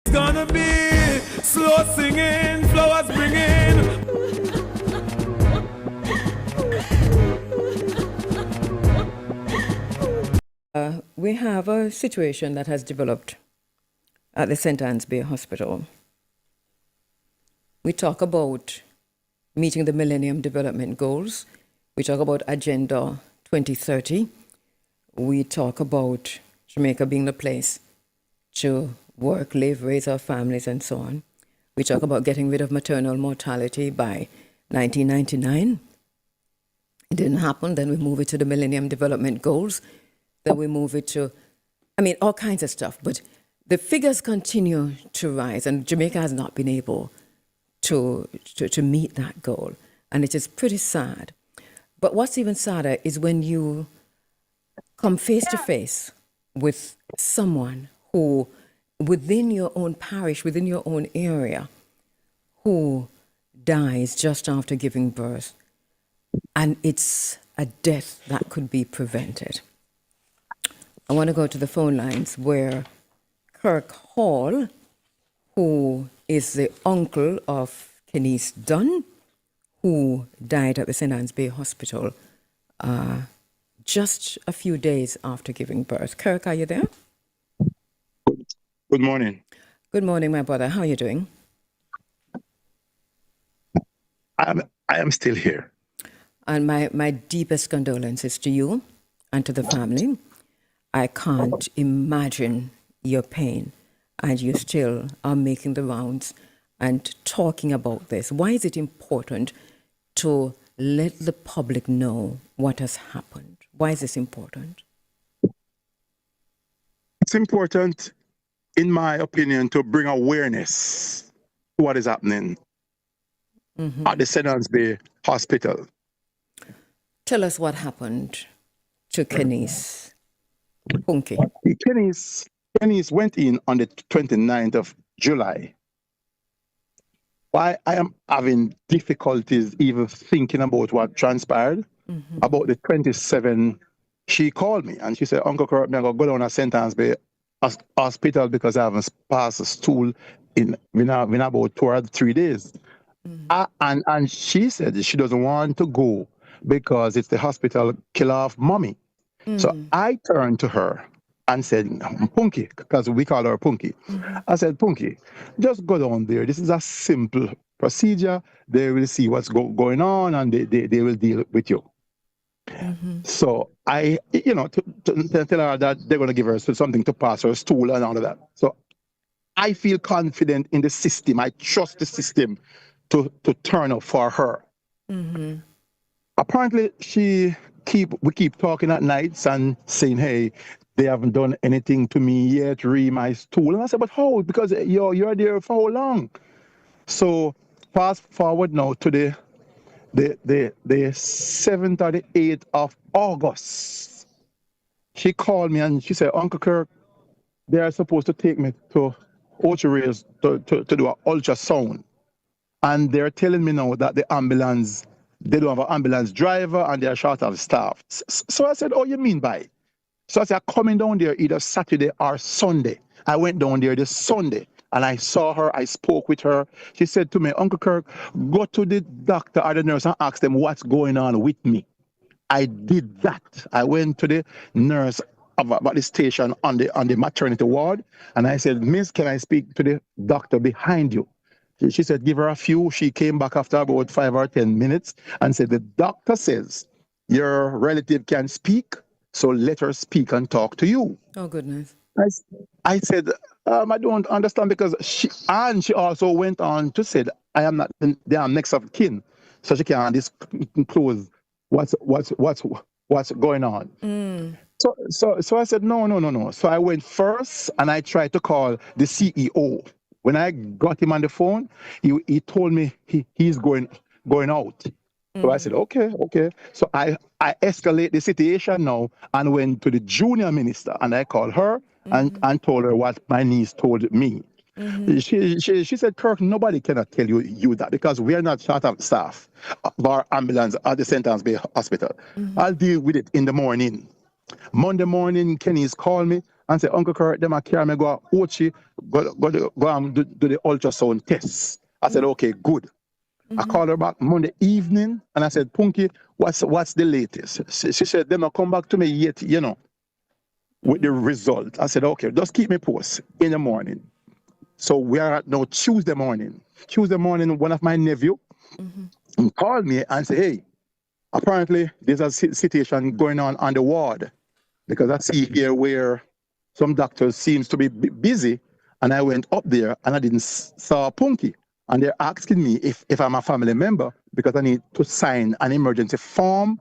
It's gonna be slow singing, flowers bringing. We have a situation that has developed at the St. Anne's Bay Hospital. We talk about meeting the Millennium Development Goals. We talk about Agenda 2030. We talk about Jamaica being the place to work, live, raise our families, and so on. We talk about getting rid of maternal mortality by 1999. It didn't happen. Then we move it to the Millennium Development Goals. Then we move it to, all kinds of stuff. But the figures continue to rise, and Jamaica has not been able to meet that goal. And it is pretty sad. But what's even sadder is when you come face to face with someone who, within your own parish, within your own area, who dies just after giving birth. And it's a death that could be prevented. I want to go to the phone lines where Kirk Hall, who is the uncle of Kenise Dunn, who died at the St. Anne's Bay Hospital just a few days after giving birth. Kirk, are you there? Good morning. Good morning, my brother. How are you doing? I am still here. And my deepest condolences to you and to the family. I can't imagine your pain, and you still are making the rounds and talking about this. Why is it important to let the public know what has happened? Why is this important? It's important, in my opinion, to bring awareness to what is happening at the St. Anne's Bay Hospital. Tell us what happened to Kenise Punky. Kenise went in on the 29th of July. Why I am having difficulties even thinking about what transpired. About the 27th, she called me and she said, Uncle Kurt, I'm going to go down to St. Anne's Bay Hospital because I haven't passed a stool in about 2 or 3 days. And she said she doesn't want to go because it's the hospital killer of mommy. So I turned to her and said, Punky, because we call her Punky. I said, Punky, just go down there. This is a simple procedure. They will see what's going on and they will deal with you. So I, to tell her that they're going to give her something to pass her stool and all of that. So I feel confident in the system. I trust the system to turn up for her. Apparently, we keep talking at nights and saying, hey, they haven't done anything to me yet, my stool. And I said, but how? Because you're there for how long? So fast forward now to the 7th or the 8th of August. She called me and she said, Uncle Kirk, they are supposed to take me to Ocho to do an ultrasound. And they're telling me now that the ambulance, they don't have an ambulance driver and they're short of staff. So I said, oh, you mean by? So I said, I'm coming down there either Saturday or Sunday. I went down there this Sunday and I saw her, I spoke with her. She said to me, Uncle Kirk, go to the doctor or the nurse and ask them what's going on with me. I did that. I went to the nurse about the station on the maternity ward and I said, Miss, can I speak to the doctor behind you? She said, give her a few. She came back after about 5 or 10 minutes and said, the doctor says your relative can speak, so let her speak and talk to you. Oh, goodness. I said, I don't understand because she also went on to say I am not the next of kin, so she can't disclose what's going on. So I said, no. So I went first and I tried to call the CEO. When I got him on the phone, he told me he's going out. So I said, okay. So I escalate the situation now and went to the junior minister and I called her and told her what my niece told me. She said, Kirk, nobody cannot tell you that because we are not short of staff of our ambulance at the St. Anne's Bay Hospital. I'll deal with it in the morning. Monday morning, Kenny's called me and say, Uncle Kurt, them a carry me go to Ochi, go and do the ultrasound test. I said, okay, good. I called her back Monday evening and I said, Punky, what's the latest? She said, them not come back to me yet, with the result. I said, okay, just keep me posted in the morning. So we are at now Tuesday morning. Tuesday morning, one of my nephew called me and said, hey, apparently there's a situation going on the ward, because I see here where some doctors seems to be busy, and I went up there and I didn't saw Punky, and they're asking me if I'm a family member, because I need to sign an emergency form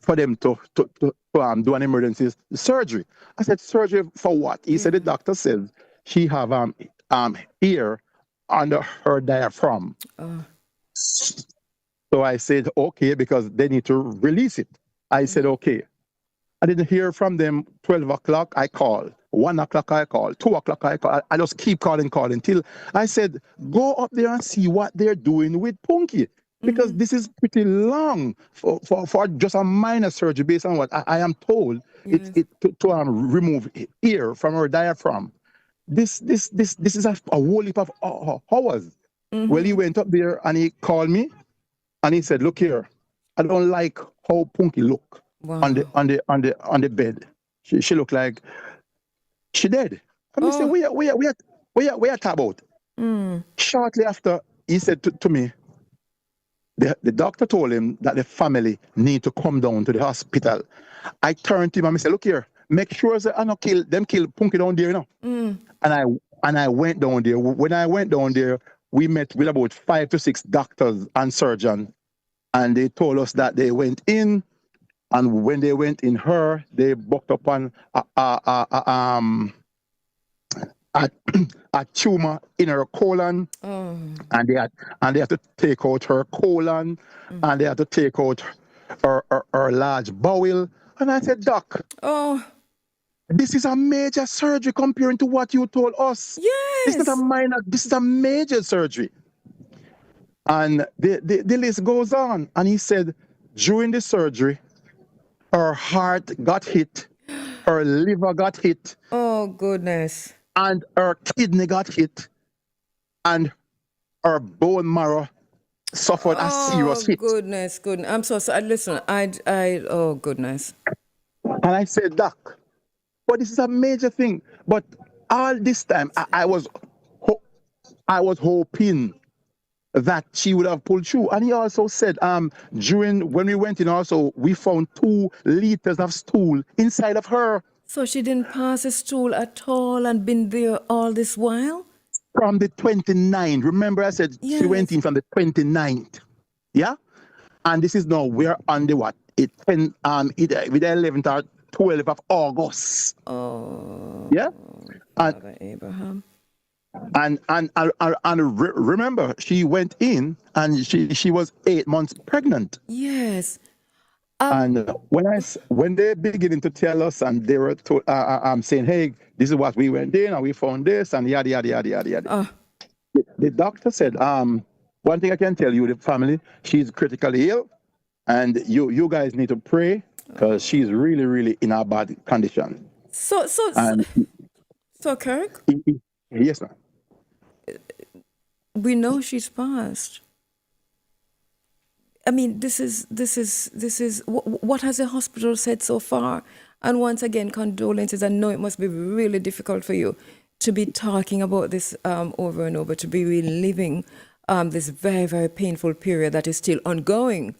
for them to do an emergency surgery. I said, surgery for what? He said the doctor said she have ear under her diaphragm. So I said, okay, because they need to release it. I said, okay. I didn't hear from them. 12 o'clock, I called. 1 o'clock, I called. 2 o'clock, I called. I just keep calling till I said, go up there and see what they're doing with Punky. Because this is pretty long for just a minor surgery based on what I am told. Yes. To remove ear from her diaphragm. This is a whole heap of hours. Well, he went up there and he called me and he said, look here, I don't like how Punky look on the bed. She looked like she dead. And I said, we are talking about. Shortly after, he said to me, the doctor told him that the family need to come down to the hospital. I turned to him and I said, look here, make sure that I don't kill Punky down there, And I went down there. When I went down there, we met with about 5 to 6 doctors and surgeons, and they told us that they went in, and when they went in her, they booked upon a tumor in her colon, and they had to take out her colon, and they had to take out her large bowel. And I said, Doc, this is a major surgery comparing to what you told us. Yes. This is not a minor, this is a major surgery. And the list goes on. And he said, during the surgery, her heart got hit, her liver got hit. Oh, goodness. And her kidney got hit, and her bone marrow suffered a serious hit. Goodness. I'm so sorry. Listen, oh, goodness. And I said, Doc, but this is a major thing. But all this time, I was hoping that she would have pulled through. And he also said, when we went in also, we found 2 liters of stool inside of her. So she didn't pass a stool at all and been there all this while? From the 29th. Remember I said she went in from the 29th. Yeah? And this is now, we're on the what? With the 11th or 12th of August. Oh. Yeah? Father Abraham. And remember, she went in and she was 8 months pregnant. Yes. And when they beginning to tell us, and they were saying, hey, this is what we went in and we found this and yada yada yada yada yada. The doctor said, one thing I can tell you, the family, she's critically ill, and you guys need to pray because she's really, really in a bad condition. So Kirk? Yes, ma'am. We know she's passed. I mean, this is what has the hospital said so far? And once again, condolences. I know it must be really difficult for you to be talking about this over and over, to be reliving this very, very painful period that is still ongoing.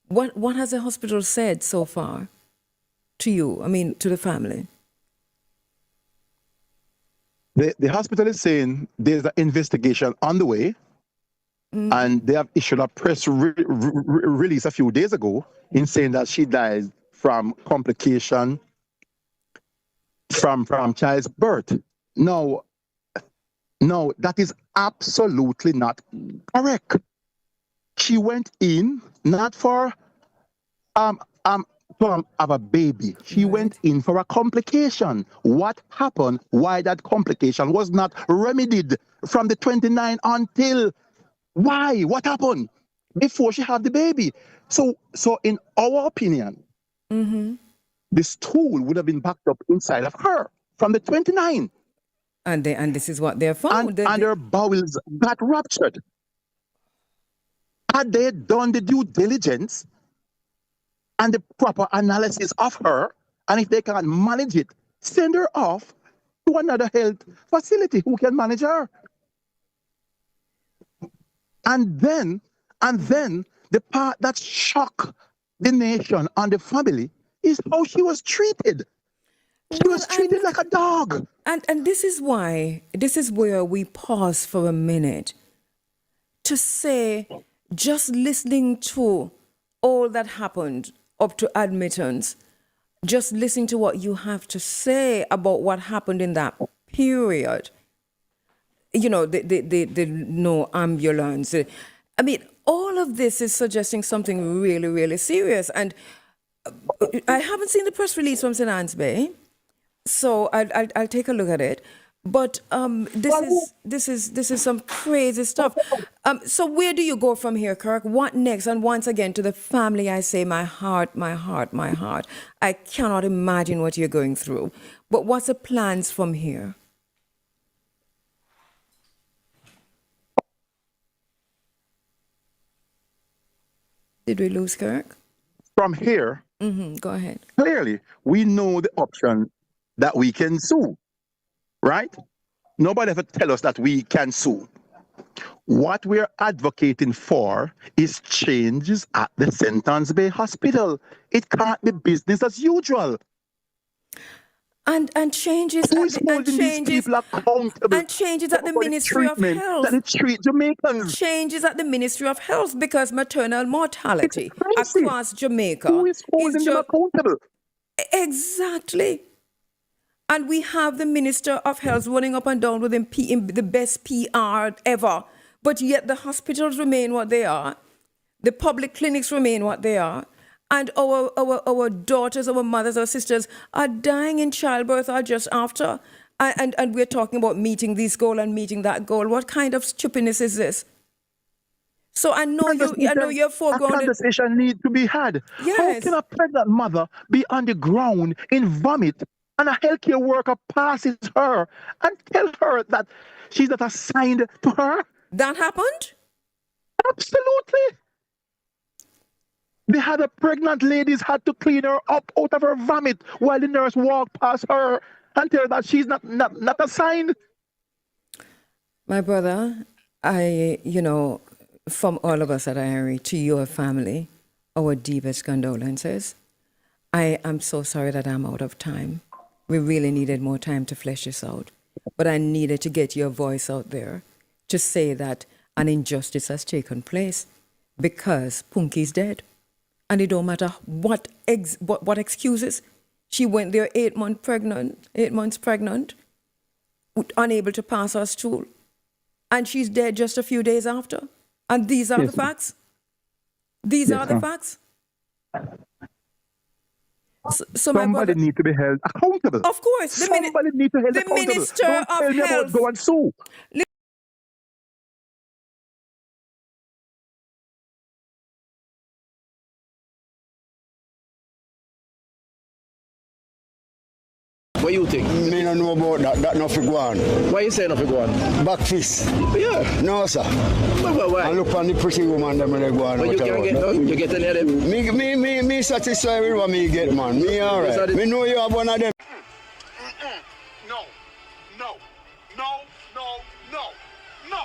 What has the hospital said so far to you? I mean, to the family? The hospital is saying there's an investigation on the way. And they have issued a press release a few days ago in saying that she died from complication from child's birth. No, that is absolutely not correct. She went in not for to have a baby. She went in for a complication. What happened? Why that complication was not remedied from the 29th until why? What happened before she had the baby? So in our opinion, this tool would have been backed up inside of her. from the 29. And this is what they're found. And her bowels got ruptured. Had they done the due diligence and the proper analysis of her, and if they can't manage it, send her off to another health facility who can manage her. And then the part that shocked the nation and the family is how she was treated. She was treated like a dog. And this is where we pause for a minute to say, just listening to all that happened up to admittance, just listening to what you have to say about what happened in that period, you know, the no ambulance. I mean, all of this is suggesting something really, really serious. And I haven't seen the press release from St. Anne's Bay, so I'll take a look at it. But this is some crazy stuff. So where do you go from here, Kirk? What next? And once again, to the family, I say, my heart, my heart, my heart. I cannot imagine what you're going through. But what's the plans from here? Did we lose Kirk? From here, Go ahead. clearly, we know the option that we can sue, right? Nobody ever tell us that we can sue. What we're advocating for is changes at the St. Anne's Bay Hospital. It can't be business as usual. And changes Who is holding these people accountable? And changes at the for Ministry of treatment Health. that they treat Jamaicans? Changes at the Ministry of Health, because maternal mortality It's crazy. across Jamaica Who is holding them accountable? Exactly. And we have the Minister of Health running up and down with him the best PR ever. But yet the hospitals remain what they are. The public clinics remain what they are. And our daughters, our mothers, our sisters are dying in childbirth or just after. And we're talking about meeting this goal and meeting that goal. What kind of stupidness is this? So I know you're A foregrounded. conversation needs to be had. Yes. How can a pregnant mother be on the ground in vomit and a healthcare worker passes her and tell her that she's not assigned to her? That happened? Absolutely. They had a pregnant ladies had to clean her up out of her vomit while the nurse walked past her and tell her that she's not assigned. My brother, from all of us at IRE to your family, our deepest condolences. I am so sorry that I'm out of time. We really needed more time to flesh this out. But I needed to get your voice out there to say that an injustice has taken place because Punky's dead. And it don't matter what excuses. She went there 8 months pregnant, unable to pass her stool. And she's dead just a few days after. And these are the facts. These are the facts. So Somebody needs to be held accountable. Of course. Somebody needs to be held accountable. Minister Don't of tell me about Health. go and sue. What you think? Me don't know about that. That not for go on. Why you saying nothing go on? Back fist. Yeah. No, sir. But why? I look on the pretty woman them when they go on. But you can't get none. You get any of them. Me satisfied with what me get, man. Me alright. Me know you have one of them. No, no, no, no, no, no.